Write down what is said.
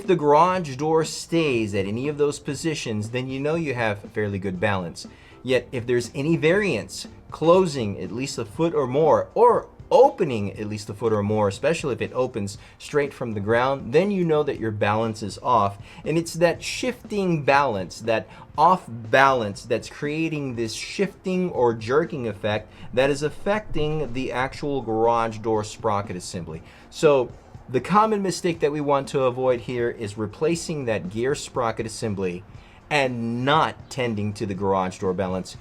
the garage door stays at any of those positions, then you know you have fairly good balance. Yet if there's any variance, closing at least a foot or more, or opening at least a foot or more, especially if it opens straight from the ground, then you know that your balance is off. And it's that shifting balance, that off balance, that's creating this shifting or jerking effect that is affecting the actual garage door sprocket assembly. So the common mistake that we want to avoid here is replacing that gear sprocket assembly and not tending to the garage door balance.